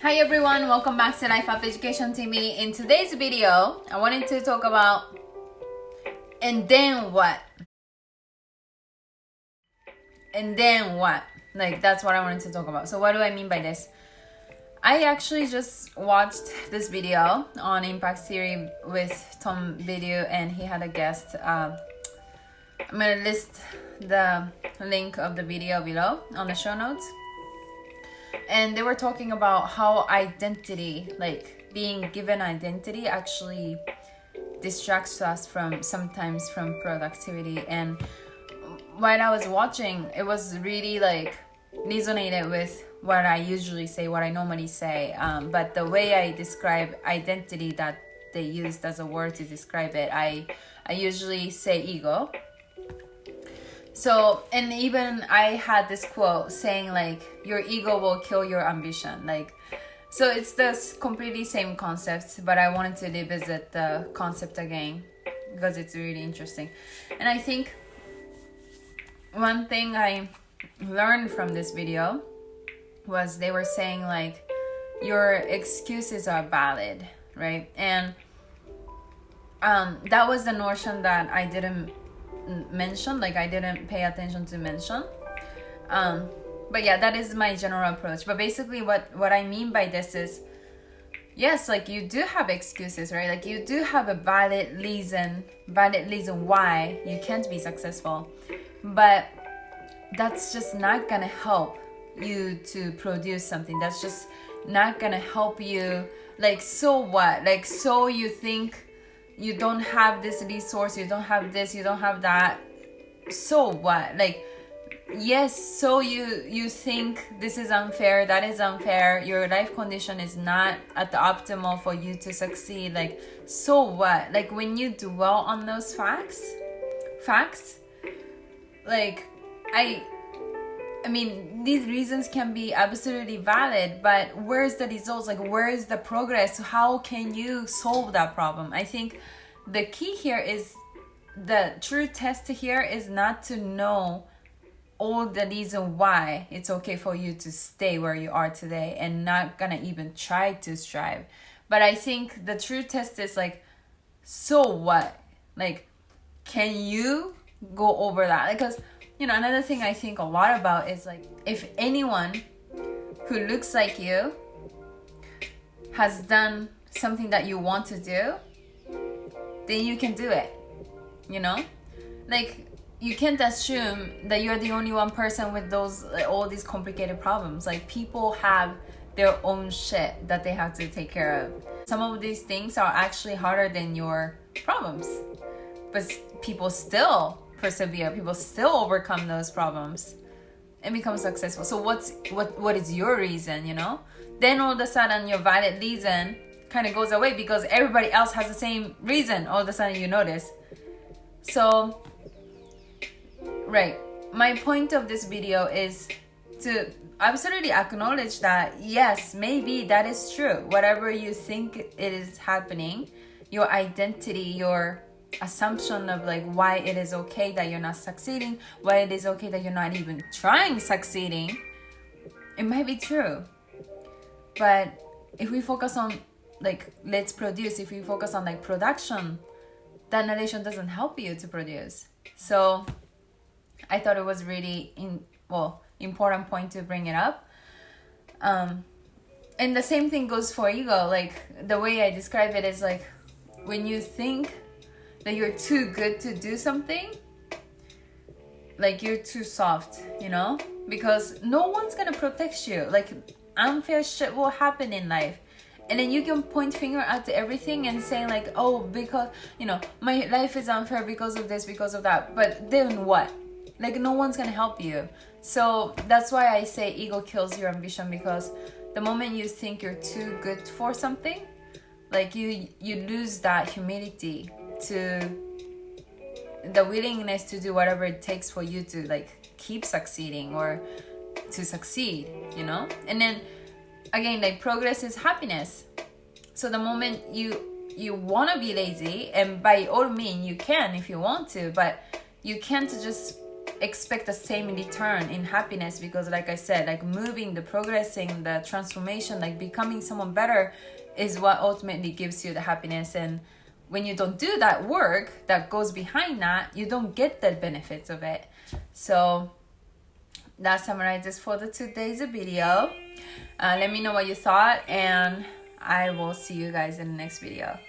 Hi everyone, welcome back to Life Up Education TV. In today's video, I wanted to talk about and then what? And then what? Like, that's what I wanted to talk about. So what do I mean by this? I actually just watched this video on Impact Theory with Tom Video, and he had a guest. I'm gonna list the link of the video below on the show notes. And they were talking about how identity, like being given identity, actually distracts us sometimes from productivity. And while I was watching, it was really like resonated with what I usually say, what I normally say. But the way I describe identity that they used as a word to describe it, I usually say ego. So, and even I had this quote saying like, your ego will kill your ambition. Like, so it's this completely same concept, but I wanted to revisit the concept again because it's really interesting. And I think one thing I learned from this video was they were saying like, your excuses are valid, right? And that was the notion that I didn't mention, like I didn't pay attention to mention. But yeah, that is my general approach. But basically what I mean by this is, yes, like you do have excuses, right? Like you do have a valid reason why you can't be successful. But that's just not gonna help you to produce something. That's just not gonna help you. Like, so what? Like, so you think you don't have this resource, you don't have this, you don't have that. So what? Like, yes, so you think this is unfair, that is unfair, your life condition is not at the optimal for you to succeed. Like, so what? Like, when you dwell on those facts, like, I mean, these reasons can be absolutely valid, but where's the results? Like, where is the progress? How can you solve that problem? I think the key here is, the true test here is not to know all the reason why it's okay for you to stay where you are today and not gonna even try to strive. But I think the true test is like, so what? Like, can you go over that? Because, you know, another thing I think a lot about is like, if anyone who looks like you has done something that you want to do, then you can do it, you know? Like, you can't assume that you're the only one person with those, like, all these complicated problems. Like, people have their own shit that they have to take care of. Some of these things are actually harder than your problems, but people still persevere, people still overcome those problems and become successful. So what is your reason, you know? Then all of a sudden your valid reason kind of goes away because everybody else has the same reason. All of a sudden you notice. So, right, my point of this video is to absolutely acknowledge that yes, maybe that is true. Whatever you think it is happening, your identity, your assumption of like why it is okay that you're not succeeding, why it is okay that you're not even trying succeeding, it might be true. But if we focus on like, let's produce, if we focus on like production, that narration doesn't help you to produce. So I thought it was really important point to bring it up. And the same thing goes for ego. Like, the way I describe it is like, when you think that you're too good to do something, like you're too soft, you know? Because no one's gonna protect you. Like, unfair shit will happen in life. And then you can point finger at everything and say like, oh, because, you know, my life is unfair because of this, because of that. But then what? Like, no one's gonna help you. So that's why I say ego kills your ambition, because the moment you think you're too good for something, like you lose that humility to the willingness to do whatever it takes for you to like keep succeeding or to succeed, you know? And then again, like, progress is happiness. So the moment you want to be lazy, and by all means you can if you want to, but you can't just expect the same return in happiness, because like I said, like moving, the progressing, the transformation, like becoming someone better is what ultimately gives you the happiness. And when you don't do that work that goes behind that, you don't get the benefits of it. So that summarizes for the today's video. Let me know what you thought, and I will see you guys in the next video.